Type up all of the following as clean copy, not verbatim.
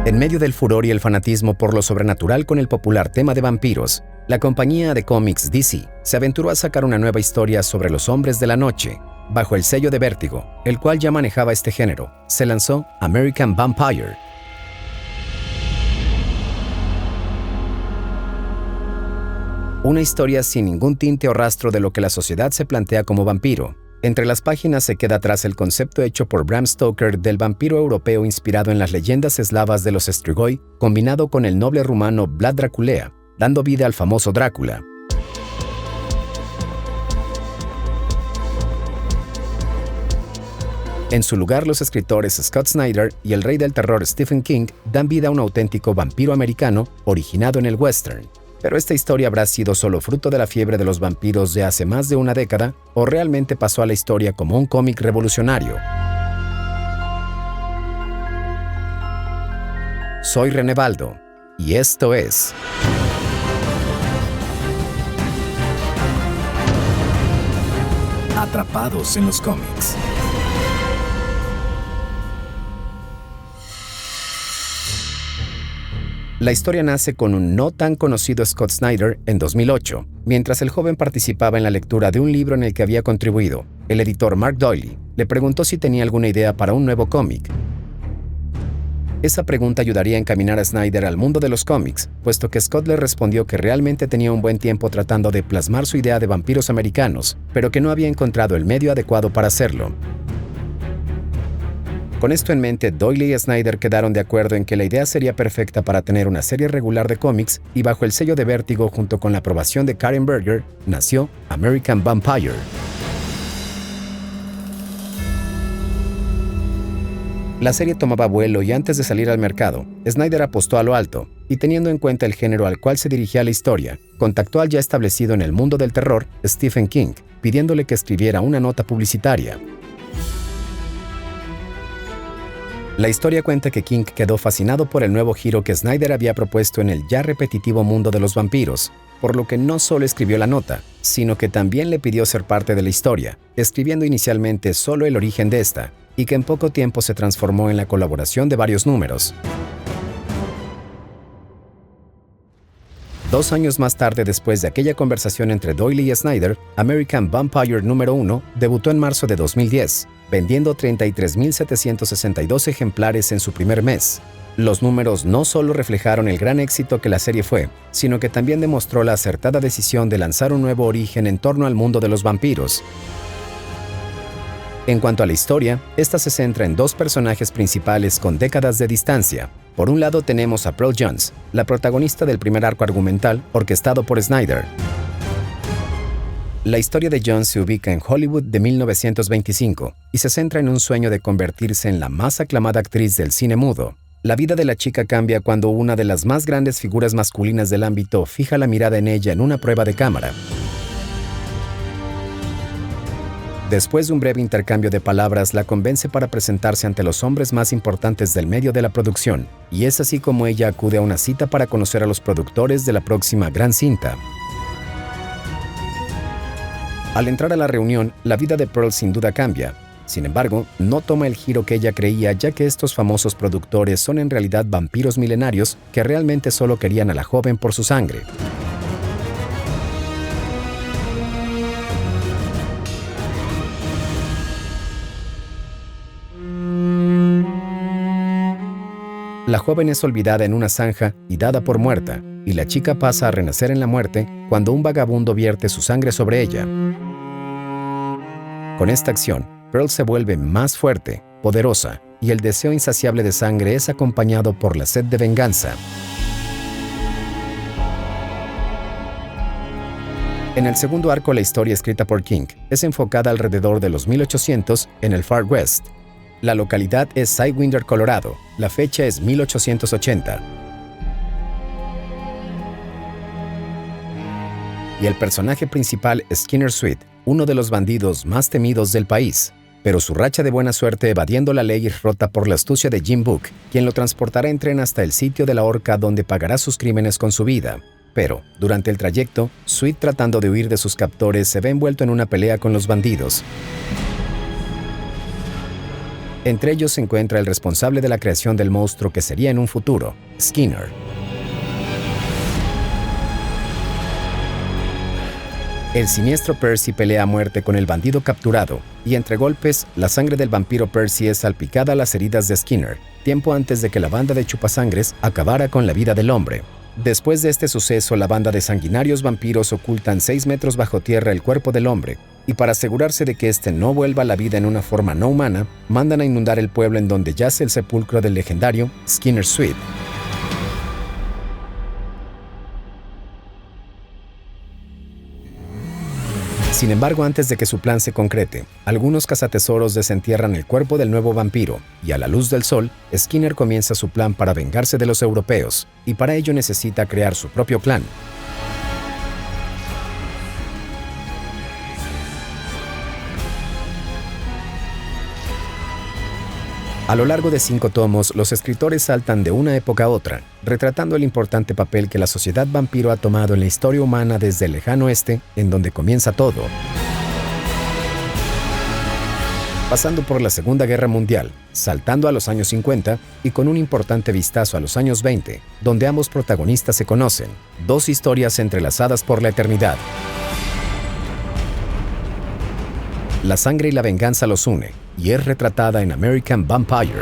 En medio del furor y el fanatismo por lo sobrenatural con el popular tema de vampiros, la compañía de cómics DC se aventuró a sacar una nueva historia sobre los hombres de la noche. Bajo el sello de Vértigo, el cual ya manejaba este género, se lanzó American Vampire. Una historia sin ningún tinte o rastro de lo que la sociedad se plantea como vampiro. Entre las páginas se queda atrás el concepto hecho por Bram Stoker del vampiro europeo inspirado en las leyendas eslavas de los Strigoi, combinado con el noble rumano Vlad Draculea, dando vida al famoso Drácula. En su lugar, los escritores Scott Snyder y el rey del terror Stephen King dan vida a un auténtico vampiro americano originado en el western. Pero esta historia habrá sido solo fruto de la fiebre de los vampiros de hace más de una década o realmente pasó a la historia como un cómic revolucionario. Soy René Baldo y esto es Atrapados en los cómics. La historia nace con un no tan conocido Scott Snyder en 2008, mientras el joven participaba en la lectura de un libro en el que había contribuido. El editor Mark Doyle le preguntó si tenía alguna idea para un nuevo cómic. Esa pregunta ayudaría a encaminar a Snyder al mundo de los cómics, puesto que Scott le respondió que realmente tenía un buen tiempo tratando de plasmar su idea de vampiros americanos, pero que no había encontrado el medio adecuado para hacerlo. Con esto en mente, Doyle y Snyder quedaron de acuerdo en que la idea sería perfecta para tener una serie regular de cómics y bajo el sello de Vértigo junto con la aprobación de Karen Berger, nació American Vampire. La serie tomaba vuelo y antes de salir al mercado, Snyder apostó a lo alto y teniendo en cuenta el género al cual se dirigía la historia, contactó al ya establecido en el mundo del terror, Stephen King, pidiéndole que escribiera una nota publicitaria. La historia cuenta que King quedó fascinado por el nuevo giro que Snyder había propuesto en el ya repetitivo mundo de los vampiros, por lo que no solo escribió la nota, sino que también le pidió ser parte de la historia, escribiendo inicialmente solo el origen de esta, y que en poco tiempo se transformó en la colaboración de varios números. 2 años más tarde, después de aquella conversación entre Doyle y Snyder, American Vampire número 1 debutó en marzo de 2010, vendiendo 33.762 ejemplares en su primer mes. Los números no solo reflejaron el gran éxito que la serie fue, sino que también demostró la acertada decisión de lanzar un nuevo origen en torno al mundo de los vampiros. En cuanto a la historia, esta se centra en 2 personajes principales con décadas de distancia. Por un lado tenemos a Pearl Jones, la protagonista del primer arco argumental orquestado por Snyder. La historia de Jones se ubica en Hollywood de 1925 y se centra en un sueño de convertirse en la más aclamada actriz del cine mudo. La vida de la chica cambia cuando una de las más grandes figuras masculinas del ámbito fija la mirada en ella en una prueba de cámara. Después de un breve intercambio de palabras, la convence para presentarse ante los hombres más importantes del medio de la producción, y es así como ella acude a una cita para conocer a los productores de la próxima gran cinta. Al entrar a la reunión, la vida de Pearl sin duda cambia. Sin embargo, no toma el giro que ella creía, ya que estos famosos productores son en realidad vampiros milenarios que realmente solo querían a la joven por su sangre. La joven es olvidada en una zanja y dada por muerta, y la chica pasa a renacer en la muerte cuando un vagabundo vierte su sangre sobre ella. Con esta acción, Pearl se vuelve más fuerte, poderosa, y el deseo insaciable de sangre es acompañado por la sed de venganza. En el segundo arco, la historia escrita por King es enfocada alrededor de los 1800 en el Far West. La localidad es Sidewinder, Colorado. La fecha es 1880. Y el personaje principal es Skinner Sweet, uno de los bandidos más temidos del país. Pero su racha de buena suerte evadiendo la ley es rota por la astucia de Jim Book, quien lo transportará en tren hasta el sitio de la horca donde pagará sus crímenes con su vida. Pero, durante el trayecto, Sweet, tratando de huir de sus captores, se ve envuelto en una pelea con los bandidos. Entre ellos se encuentra el responsable de la creación del monstruo que sería en un futuro, Skinner. El siniestro Percy pelea a muerte con el bandido capturado, y entre golpes, la sangre del vampiro Percy es salpicada a las heridas de Skinner, tiempo antes de que la banda de chupasangres acabara con la vida del hombre. Después de este suceso, la banda de sanguinarios vampiros ocultan 6 metros bajo tierra el cuerpo del hombre, y para asegurarse de que éste no vuelva a la vida en una forma no humana, mandan a inundar el pueblo en donde yace el sepulcro del legendario Skinner Suite. Sin embargo, antes de que su plan se concrete, algunos cazatesoros desentierran el cuerpo del nuevo vampiro, y a la luz del sol, Skinner comienza su plan para vengarse de los europeos, y para ello necesita crear su propio clan. A lo largo de 5 tomos, los escritores saltan de una época a otra, retratando el importante papel que la sociedad vampiro ha tomado en la historia humana desde el lejano oeste, en donde comienza todo. Pasando por la Segunda Guerra Mundial, saltando a los años 50 y con un importante vistazo a los años 20, donde ambos protagonistas se conocen, 2 historias entrelazadas por la eternidad. La sangre y la venganza los une, y es retratada en American Vampire.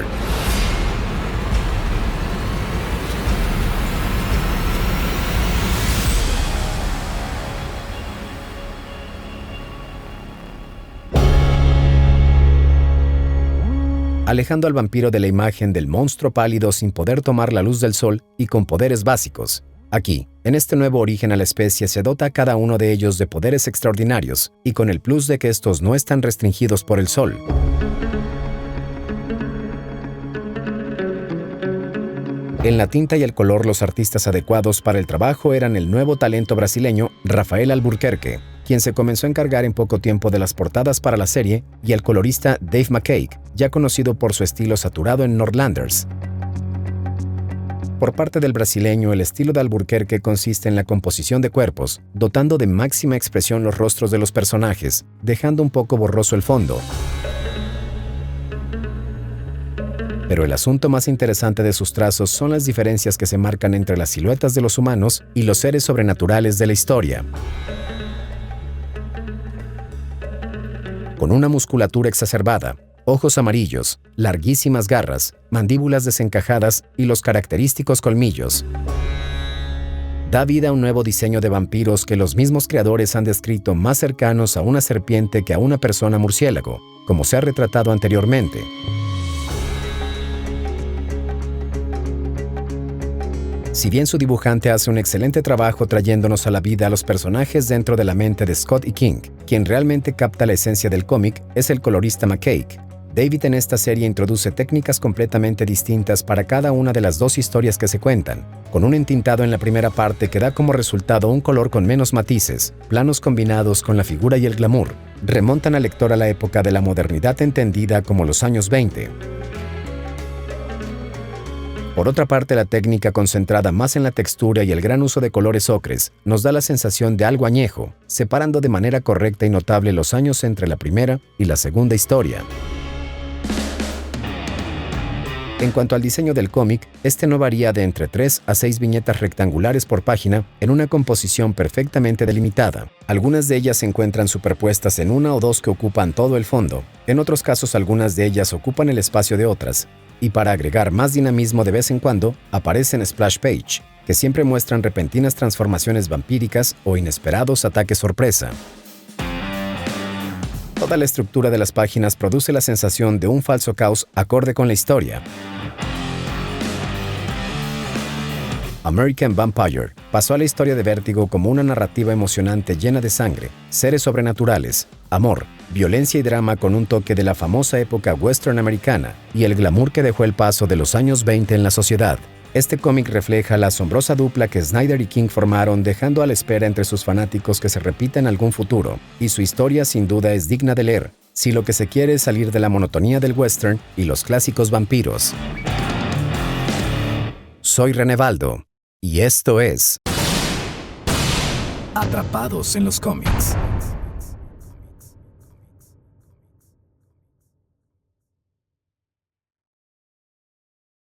Alejando al vampiro de la imagen del monstruo pálido sin poder tomar la luz del sol y con poderes básicos. Aquí, en este nuevo origen a la especie se dota a cada uno de ellos de poderes extraordinarios y con el plus de que estos no están restringidos por el sol. En la tinta y el color, los artistas adecuados para el trabajo eran el nuevo talento brasileño Rafael Albuquerque, quien se comenzó a encargar en poco tiempo de las portadas para la serie, y el colorista Dave McCaig, ya conocido por su estilo saturado en Northlanders. Por parte del brasileño, el estilo de Albuquerque consiste en la composición de cuerpos, dotando de máxima expresión los rostros de los personajes, dejando un poco borroso el fondo. Pero el asunto más interesante de sus trazos son las diferencias que se marcan entre las siluetas de los humanos y los seres sobrenaturales de la historia. Con una musculatura exacerbada, ojos amarillos, larguísimas garras, mandíbulas desencajadas y los característicos colmillos. Da vida a un nuevo diseño de vampiros que los mismos creadores han descrito más cercanos a una serpiente que a una persona murciélago, como se ha retratado anteriormente. Si bien su dibujante hace un excelente trabajo trayéndonos a la vida a los personajes dentro de la mente de Scott y King, quien realmente capta la esencia del cómic es el colorista McCaig. David en esta serie introduce técnicas completamente distintas para cada una de las 2 historias que se cuentan, con un entintado en la primera parte que da como resultado un color con menos matices, planos combinados con la figura y el glamour, remontan al lector a la época de la modernidad entendida como los años 20. Por otra parte, la técnica concentrada más en la textura y el gran uso de colores ocres nos da la sensación de algo añejo, separando de manera correcta y notable los años entre la primera y la segunda historia. En cuanto al diseño del cómic, este no varía de entre 3 a 6 viñetas rectangulares por página en una composición perfectamente delimitada. Algunas de ellas se encuentran superpuestas en una o 2 que ocupan todo el fondo. En otros casos, algunas de ellas ocupan el espacio de otras. Y para agregar más dinamismo de vez en cuando, aparecen splash page, que siempre muestran repentinas transformaciones vampíricas o inesperados ataques sorpresa. Toda la estructura de las páginas produce la sensación de un falso caos acorde con la historia. American Vampire pasó a la historia de Vértigo como una narrativa emocionante llena de sangre, seres sobrenaturales, amor, violencia y drama con un toque de la famosa época western americana y el glamour que dejó el paso de los años 20 en la sociedad. Este cómic refleja la asombrosa dupla que Snyder y King formaron, dejando a la espera entre sus fanáticos que se repita en algún futuro, y su historia sin duda es digna de leer, si lo que se quiere es salir de la monotonía del western y los clásicos vampiros. Soy René Baldo, y esto es Atrapados en los cómics.